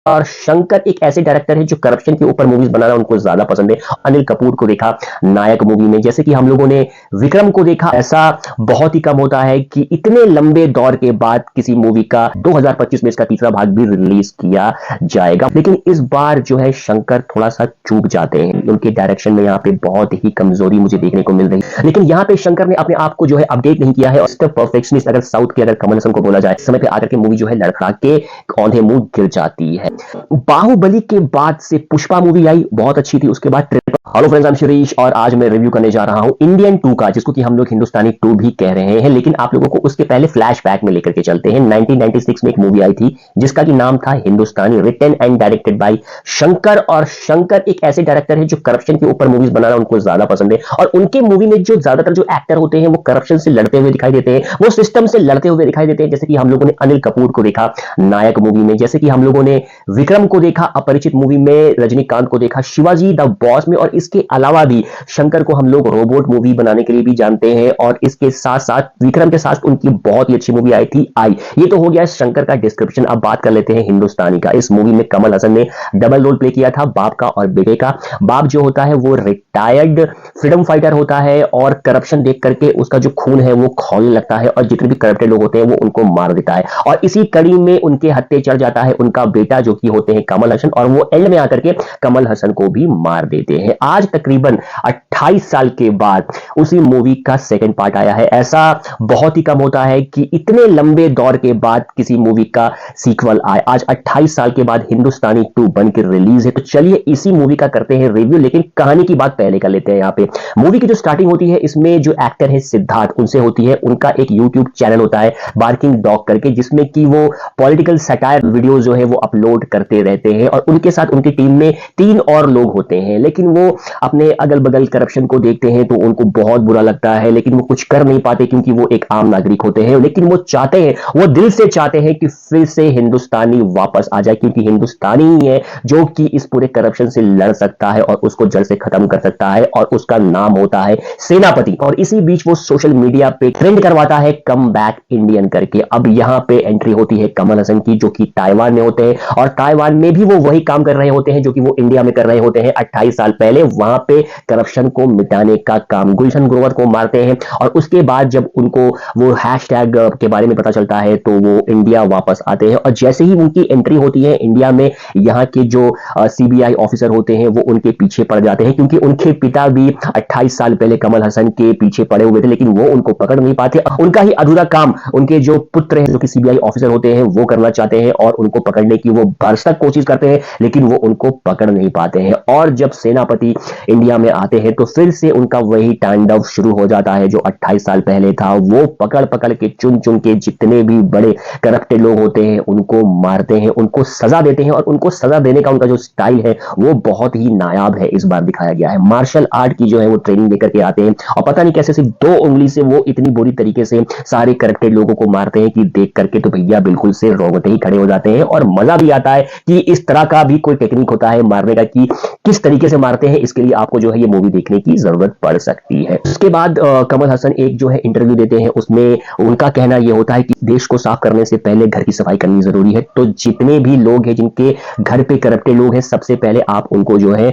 और शंकर एक ऐसे डायरेक्टर है जो करप्शन के ऊपर मूवीज बनाना उनको ज्यादा पसंद है। अनिल कपूर को देखा नायक मूवी में, जैसे कि हम लोगों ने विक्रम को देखा। ऐसा बहुत ही कम होता है कि इतने लंबे दौर के बाद किसी मूवी का 2025 में इसका तीसरा भाग भी रिलीज किया जाएगा। लेकिन इस बार जो है शंकर थोड़ा सा चूक जाते हैं, उनके डायरेक्शन में यहाँ पे बहुत ही कमजोरी मुझे देखने को मिल रही है। लेकिन यहाँ पे शंकर ने अपने आप को जो है अपडेट नहीं किया है। और परफेक्शनिस्ट अगर साउथ के अगर कमल हसन को बोला जाए, समय पे आकर के मूवी जो है लड़खड़ा के औंधे मुंह गिर जाती है। बाहुबली के बाद से पुष्पा मूवी आई, बहुत अच्छी थी। उसके बाद hello friends, I am Shirish और आज मैं रिव्यू करने जा रहा हूं इंडियन 2 का, जिसको कि हम लोग हिंदुस्तानी 2 भी कह रहे हैं। लेकिन आप लोगों को उसके पहले फ्लैशबैक में लेकर के चलते हैं। 1996 में एक मूवी आई थी जिसका कि नाम था Hindustani, written and directed by Shankar. और शंकर एक ऐसे डायरेक्टर है जो करप्शन के ऊपर मूवीज बनाना उनको ज्यादा पसंद है। और उनके मूवी में जो ज्यादातर जो एक्टर होते हैं वो करप्शन से लड़ते हुए दिखाई देते हैं, वो सिस्टम से लड़ते हुए दिखाई देते हैं। जैसे कि हम लोगों ने अनिल कपूर को देखा नायक मूवी में, जैसे कि हम लोगों ने विक्रम को देखा अपरिचित मूवी में, रजनीकांत को देखा शिवाजी द बॉस में। और इसके अलावा भी शंकर को हम लोग रोबोट मूवी बनाने के लिए भी जानते हैं। और इसके साथ साथ विक्रम के साथ उनकी बहुत ही अच्छी मूवी आई थी आई। ये तो हो गया शंकर का डिस्क्रिप्शन। अब बात कर लेते हैं हिंदुस्तानी का। इस मूवी में कमल हसन ने डबल रोल प्ले किया था, बाप का और बेटे का। बाप जो होता है वो रिटायर्ड फ्रीडम फाइटर होता है और करप्शन देख करके उसका जो खून है वो खौलने लगता है और जितने भी करप्टेड लोग होते हैं वो उनको मार देता है। और इसी कड़ी में उनके हत्थे चढ़ जाता है उनका बेटा जो कि होते हैं कमल हसन, और वो एंड में आकर के कमल हसन को भी मार देते हैं। आज तकरीबन 28 साल के बाद उसी मूवी का सेकंड पार्ट आया है। ऐसा बहुत ही कम होता है कि इतने लंबे दौर के बाद किसी मूवी का सीक्वल आए। आज 28 साल के बाद हिंदुस्तानी 2 बनकर रिलीज है। तो चलिए इसी मूवी का करते हैं रिव्यू। लेकिन कहानी की बात पहले कर लेते हैं। यहाँ पे मूवी की जो स्टार्टिंग होती है, इसमें जो एक्टर है सिद्धार्थ, उनसे होती है। उनका एक यूट्यूब चैनल होता है बार्किंग डॉग करके, जिसमें कि वो पॉलिटिकल सटायर वीडियो जो है वो अपलोड करते रहते हैं। और उनके साथ उनकी टीम में 3 और लोग होते हैं। लेकिन वो अपने अगल बगल करप्शन को देखते हैं तो उनको बहुत बुरा लगता है, लेकिन वो कुछ कर नहीं पाते क्योंकि वो एक आम नागरिक होते हैं। लेकिन वो चाहते हैं, वो दिल से चाहते हैं कि फिर से हिंदुस्तानी वापस आ जाए, क्योंकि हिंदुस्तानी ही है जो कि इस पूरे करप्शन से लड़ सकता है और उसको जड़ से खत्म कर सकता है। और उसका नाम होता है सेनापति। और इसी बीच वो सोशल मीडिया पे ट्रेंड करवाता है कम बैक इंडियन करके। अब यहां पे एंट्री होती है कमल हसन की, जो कि ताइवान में होते हैं। और ताइवान में भी वो वही काम कर रहे होते हैं जो कि वो इंडिया में कर रहे होते हैं 28 साल पहले। वहां पे करप्शन को मिटाने का काम, गुलशन ग्रोवर को मारते हैं। और उसके बाद जब उनको वो हैशटैग के बारे में पता चलता है तो वो इंडिया वापस आते हैं। और जैसे ही उनकी एंट्री होती है इंडिया में, यहाँ के जो सीबीआई ऑफिसर होते हैं वो उनके पीछे पड़ जाते हैं, क्योंकि उनके पिता भी 28 साल पहले कमल हसन के पीछे पड़े हुए थे, लेकिन वो उनको पकड़ नहीं पाते। उनका ही अधूरा काम उनके जो पुत्र हैं जो कि सीबीआई ऑफिसर होते हैं वो करना चाहते हैं और उनको पकड़ने की वो भरसक कोशिश करते हैं, लेकिन वो उनको पकड़ नहीं पाते हैं। और जब सेनापति इंडिया में आते हैं तो फिर से उनका वही तांडव शुरू हो जाता है जो 28 साल पहले था। वो पकड़ पकड़ के चुन चुन के जितने भी बड़े करप्टेड लोग होते हैं उनको मारते हैं, उनको सजा देते हैं। और उनको सजा देने का उनका जो स्टाइल है वो बहुत ही नायाब है। इस बार दिखाया गया है मार्शल आर्ट की जो है वो ट्रेनिंग लेकर के आते हैं, और पता नहीं कैसे सिर्फ 2 उंगली से वो इतनी बुरी तरीके से सारे करप्टेड लोगों को मारते हैं कि देख करके तो भैया बिल्कुल से रोंगटे ही खड़े हो जाते हैं। और मजा भी आता है कि इस तरह का भी कोई टेक्निक होता है मारने का, कि किस तरीके से मारते हैं। इसके लिए आपको जो है ये मूवी देखने की जरूरत पड़ सकती है। उसके बाद कमल हसन एक जो है इंटरव्यू देते हैं, उसमें उनका कहना यह होता है कि देश को साफ करने से पहले घर की सफाई करनी जरूरी है। तो जितने भी लोग हैं जिनके घर पे करप्टेड लोग हैं, सबसे पहले आप उनको जो है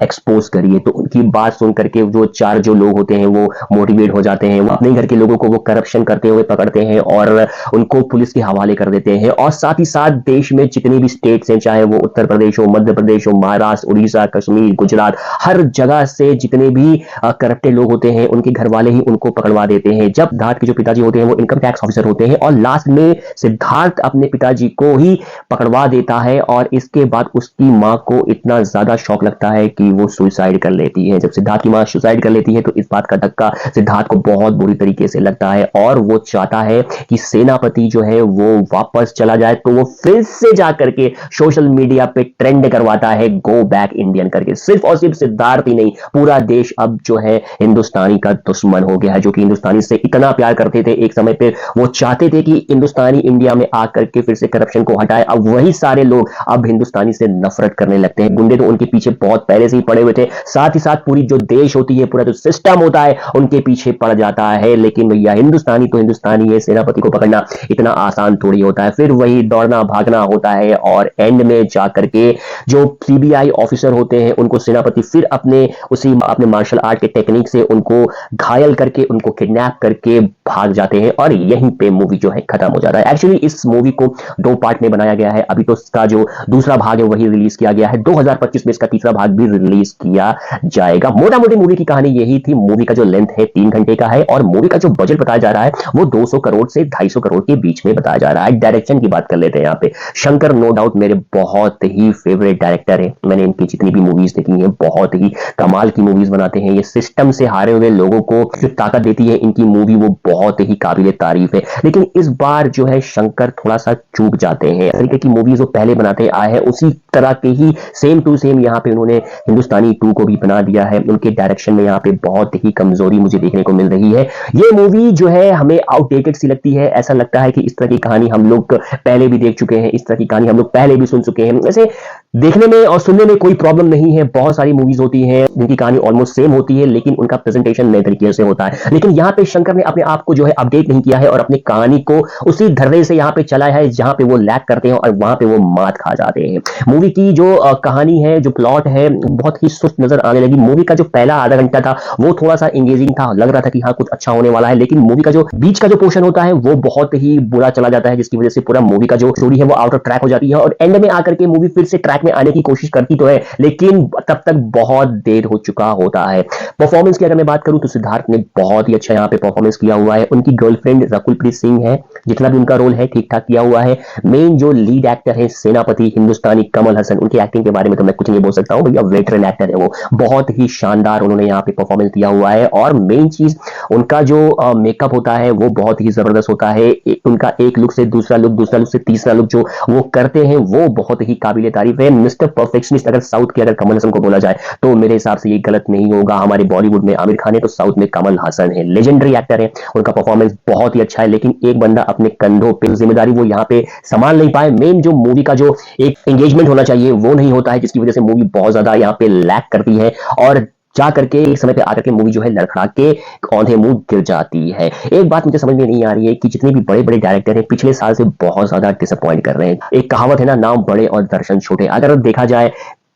एक्सपोज करिए। तो उनकी बात सुन करके जो 4 जो लोग होते हैं वो मोटिवेट हो जाते हैं। वो अपने घर के लोगों को वो करप्शन करते हुए पकड़ते हैं और उनको पुलिस के हवाले कर देते हैं। और साथ ही साथ देश में जितनी भी स्टेट्स हैं, चाहे वो उत्तर प्रदेश हो, मध्य प्रदेश हो, महाराष्ट्र, उड़ीसा, कश्मीर, गुजरात, हर जगह से जितने भी करप्टेड लोग होते हैं उनके घर वाले ही उनको पकड़वा देते हैं। जब सिद्धार्थ के जो पिताजी होते हैं वो इनकम टैक्स ऑफिसर होते हैं, और लास्ट में सिद्धार्थ अपने पिताजी को ही पकड़वा देता है। और इसके बाद उसकी मां को इतना ज्यादा शौक लगता है कि वो सुसाइड कर लेती है। जब सिद्धार्थ की मां सुसाइड कर लेती है तो इस बात का धक्का सिद्धार्थ को बहुत बुरी तरीके से लगता है, और वो चाहता है कि सेनापति जो है वो वापस चला जाए। तो वो फिर से जाकर के सोशल मीडिया पे ट्रेंड करवाता है गो बैक इंडियन करके। सिर्फ और सिर्फ सिद्धार्थ ही नहीं, पूरा देश अब जो है हिंदुस्तानी का दुश्मन हो गया है, जो कि हिंदुस्तानी से इतना प्यार करते थे एक समय पे, वो चाहते थे कि हिंदुस्तानी इंडिया में आकर के फिर से करप्शन को हटाए। अब वही सारे लोग अब हिंदुस्तानी से नफरत करने लगते हैं। गुंडे तो उनके पीछे बहुत पहले से ही पड़े हुए थे, साथ ही साथ पूरी जो देश होती है, पूरा जो सिस्टम होता है उनके पीछे पड़ जाता है। लेकिन भैया हिंदुस्तानी तो हिंदुस्तानी है, सेनापति को पकड़ना इतना आसान थोड़ी होता है, फिर वही दौड़ना भागना होता है और एंड में जाकर के जो सीबीआई ऑफिसर होते हैं उनको सेनापति फिर अपने मार्शल आर्ट के टेक्निक से उनको घायल करके, उनको किडनैप करके भाग जाते हैं और यहीं पे मूवी जो है खत्म हो जाता है। एक्चुअली इस मूवी को 2 पार्ट में बनाया गया है, अभी तो इसका जो दूसरा भाग है वही रिलीज किया गया है, 2025 में इसका तीसरा भाग भी रिलीज किया जाएगा। मोटा मोटी मूवी की कहानी यही थी। मूवी का जो लेंथ है 3 घंटे का है और मूवी का जो बजट बताया जा रहा है वो 200 करोड़ से 250 करोड़ के बीच में बताया जा रहा है। डायरेक्शन की बात कर लेते हैं यहाँ पे। शंकर नो डाउट मेरे बहुत ही फेवरेट डायरेक्टर है, मैंने इनकी जितनी भी मूवीज देखी हैं बहुत ही कमाल की मूवीज बनाते हैं। ये सिस्टम से हारे हुए लोगों को जो ताकत देती है इनकी मूवी, वो बहुत ही काबिल तारीफ है। लेकिन इस बार जो है शंकर थोड़ा सा चूक जाते हैं। तरीके की मूवीज जो पहले बनाते आए हैं उसी तरह के ही सेम टू सेम यहाँ पे उन्होंने हिंदुस्तानी 2 को भी बना दिया है। उनके डायरेक्शन में यहाँ पे बहुत ही कमजोरी मुझे देखने को मिल रही है। ये मूवी जो है हमें आउटडेटेड सी लगती है, ऐसा लगता है कि इस तरह की कहानी हम लोग पहले भी देख चुके हैं, इस तरह की कहानी हम लोग पहले भी सुन चुके हैं। वैसे देखने में और सुनने में कोई प्रॉब्लम नहीं है, बहुत सारी मूवीज होती हैं जिनकी कहानी ऑलमोस्ट सेम होती है लेकिन उनका प्रेजेंटेशन नए तरीके से होता है। लेकिन यहाँ पे शंकर ने अपने आप को जो है अपडेट नहीं किया है और अपनी कहानी को उसी धर्रे से यहाँ पे चलाया है जहां पे वो लैग करते हैं और वहां पे वो मात खा जाते हैं। मूवी की जो कहानी है, जो प्लॉट है, बहुत ही सुस्त नजर आने लगी। मूवी का जो पहला आधा घंटा था वो थोड़ा सा एंगेजिंग था, लग रहा था कि हाँ कुछ अच्छा होने वाला है, लेकिन मूवी का जो बीच का जो पोर्शन होता है वो बहुत ही बुरा चला जाता है, जिसकी वजह से पूरा मूवी का जो स्टोरी है वो आउट ऑफ ट्रैक हो जाती है और एंड में आकर के मूवी फिर से ट्रैक में आने की कोशिश करती तो है लेकिन तब तक बहुत देर हो चुका होता है। परफॉर्मेंस की अगर मैं बात करूं तो सिद्धार्थ ने बहुत ही अच्छा यहाँ पे परफॉर्मेंस किया हुआ है। उनकी गर्लफ्रेंड रकुलप्रीत सिंह है, जितना भी उनका रोल है ठीक ठाक किया हुआ है। मेन जो लीड एक्टर है सेनापति हिंदुस्तानी कमल हसन, उनकी एक्टिंग के बारे में तो मैं कुछ नहीं बोल सकता हूं भैया, वेटरन एक्टर है वो, बहुत ही शानदार उन्होंने यहाँ पे परफॉर्मेंस दिया हुआ है। और मेन चीज उनका जो मेकअप होता है वो बहुत ही जबरदस्त होता है। उनका एक लुक से दूसरा लुक, दूसरा लुक से तीसरा लुक जो वो करते हैं वो बहुत ही काबिल तारीफ है। मिस्टर परफेक्शनिस्ट अगर साउथ के अगर कमल हसन को बोला जाए तो मेरे हिसाब से ये गलत नहीं होगा। हमारे बॉलीवुड में आमिर खान है तो साउथ में कमल हसन है, लेजेंडरी एक्टर है, उनका परफॉर्मेंस बहुत ही अच्छा है। लेकिन एक बंदा अपने कंधों पे जिम्मेदारी वो यहाँ पे संभाल नहीं पाए। मेन जो मूवी का जो एक एंगेजमेंट होना चाहिए वो नहीं होता है, जिसकी वजह से मूवी बहुत ज्यादा यहाँ पे लैग करती है और जा करके एक समय पे आकर के मूवी जो है लड़खड़ा के औंधे मुंह गिर जाती है। एक बात मुझे समझ में नहीं आ रही है कि जितने भी बड़े बड़े डायरेक्टर हैं पिछले साल से बहुत ज्यादा डिसअपॉइंट कर रहे हैं। एक कहावत है ना, नाम बड़े और दर्शन छोटे। अगर देखा जाए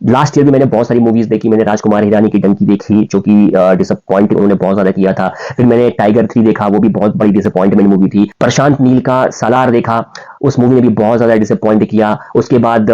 लास्ट ईयर भी मैंने बहुत सारी मूवीज देखी। मैंने राजकुमार हिरानी की डंकी देखी जो कि डिसअपॉइंट उन्होंने बहुत ज्यादा किया था। फिर मैंने टाइगर 3 देखा, वो भी बहुत बड़ी डिसअपॉइंटमेंट मूवी थी। प्रशांत नील का सालार देखा, उस मूवी ने भी बहुत ज्यादा डिसअपॉइंट किया। उसके बाद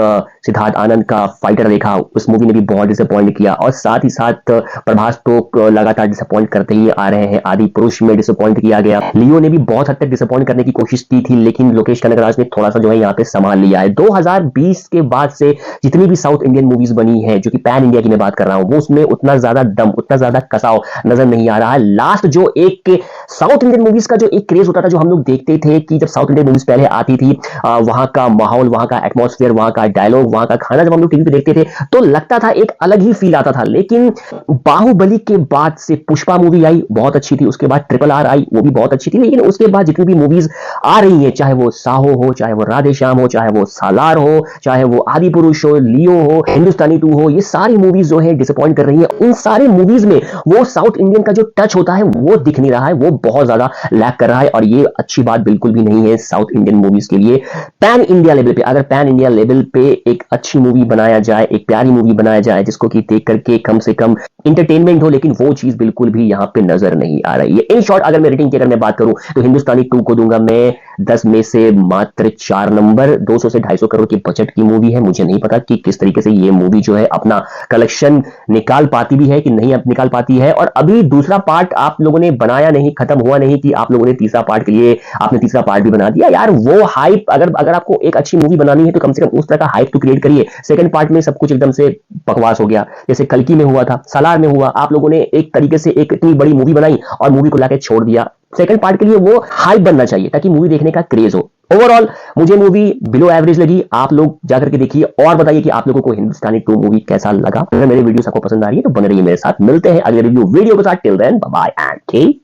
सिद्धार्थ आनंद का फाइटर देखा, उस मूवी ने भी बहुत डिसअपॉइंट किया। और साथ ही साथ प्रभास तो लगातार डिसअपॉइंट करते ही आ रहे हैं। आदि पुरुष में डिसअपॉइंट किया गया। लियो ने भी बहुत हद तक डिसअपॉइंट करने की कोशिश की थी लेकिन लोकेश कनगराज ने थोड़ा सा जो है यहाँ पे संभाल लिया है। 2020 के बाद से जितनी भी साउथ इंडियन मूवीज बनी है, जो कि पैन इंडिया की मैं बात कर रहा हूं, वो उसमें उतना ज्यादा दम, उतना ज्यादा कसाव नजर नहीं आ रहा है। लास्ट जो एक साउथ इंडियन मूवीज का जो एक क्रेज होता था, जो हम लोग देखते थे कि जब साउथ इंडियन मूवीज पहले आती थी, वहां का माहौल, वहां का एटमॉस्फेयर, वहां का डायलॉग, वहां का खाना जब हम लोग टीवी पे देखते थे तो लगता था एक अलग ही फील आता था। लेकिन बाहुबली के बाद से पुष्पा मूवी आई, बहुत अच्छी थी। उसके बाद RRR आई, वो भी बहुत अच्छी थी। लेकिन उसके बाद जितनी भी मूवीज आ रही है, चाहे वो साहो हो, चाहे वो राधे श्याम हो, चाहे वो सालार हो, चाहे वो आदि पुरुष हो, लियो हो, हिंदुस्तानी 2 हो, ये सारी मूवीज जो है डिसअपॉइंट कर रही है। उन सारी मूवीज में वो साउथ इंडियन का जो टच होता है वो दिख नहीं रहा है, वो बहुत ज्यादा लैक कर रहा है और ये अच्छी बात बिल्कुल भी नहीं है साउथ इंडियन मूवीज के लिए। पैन इंडिया लेवल पे, अगर पैन इंडिया लेवल पे एक अच्छी मूवी बनाया जाए, एक प्यारी मूवी बनाया जाए जिसको कि देख करके कम से कम इंटरटेनमेंट हो, लेकिन वो चीज बिल्कुल भी यहां पे नजर नहीं आ रही है। इन शॉर्ट अगर मैं रेटिंग की अगर मैं बात करूं तो हिंदुस्तानी 2 को दूंगा मैं 10 में से मात्र 4 नंबर। 200 से 250 करोड़ की बजट की मूवी है। मुझे नहीं पता कि किस तरीके से ये मूवी जो है अपना कलेक्शन निकाल पाती भी है कि नहीं निकाल पाती है। और अभी दूसरा पार्ट आप लोगों ने बनाया नहीं, खत्म हुआ नहीं कि आप लोगों ने तीसरा पार्ट के लिए आपने तीसरा पार्ट भी बना दिया। यार वो हाइप, अगर आपको एक अच्छी मूवी बनानी है तो कम से कम उस तरह का हाइप तो क्रिएट करिए। सेकंड पार्ट में सब कुछ एकदम से बकवास हो गया, जैसे कल्कि में हुआ था, सालार में हुआ। आप लोगों ने एक तरीके से एक इतनी बड़ी मूवी बनाई और मूवी को लाके छोड़ दिया। सेकंड पार्ट के लिए वो हाइप बनना चाहिए ताकि मूवी देखने का क्रेज हो। ओवरऑल मुझे मूवी बिलो एवरेज लगी। आप लोग जाकर के देखिए और बताइए कि आप लोगों को हिंदुस्तानी 2 मूवी कैसा लगा। अगर मेरे वीडियोस आपको पसंद आ रही है तो बने रहिए मेरे साथ। मिलते हैं अगले रिव्यू वीडियो के साथ। Till then bye bye and take